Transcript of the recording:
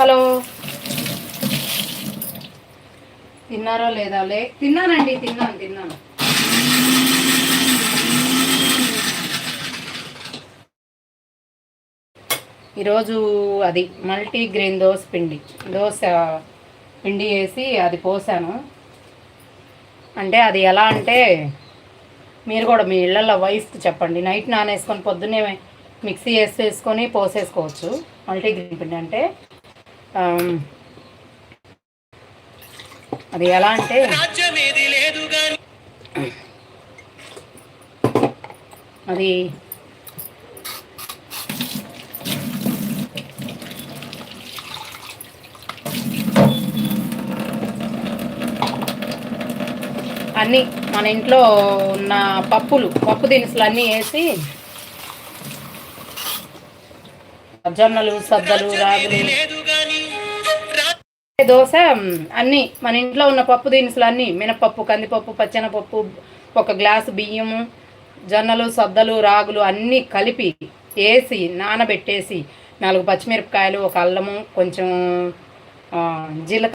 Hello, తిన్నారో లేదా? తిన్నానండి, తిన్నాను. ఈరోజు అది మల్టీగ్రెయిన్ దోశ పిండి వేసి అది పోసాను. అంటే అది ఎలా అంటే మీరు కూడా మీ ఇళ్ళల్లో వైఫ్కి చెప్పండి, నైట్ నానేసుకొని పొద్దున్నే మిక్సీ వేసేసుకొని పోసేసుకోవచ్చు. మల్టీగ్రెయిన్ పిండి అంటే అది ఎలా అంటే అది అన్నీ మన ఇంట్లో ఉన్న పప్పు దినుసులు అన్నీ వేసి జొన్నలు, సద్దలు, రాగులు, దోశ అన్నీ మన ఇంట్లో ఉన్న పప్పు దినుసులు అన్నీ, మినపప్పు, కందిపప్పు, పచ్చెనపప్పు, ఒక గ్లాసు బియ్యము, జొన్నలు, సద్దలు, రాగులు అన్నీ కలిపి వేసి నానబెట్టేసి 4 పచ్చిమిరపకాయలు, ఒక అల్లము, కొంచెం జీలకర్ర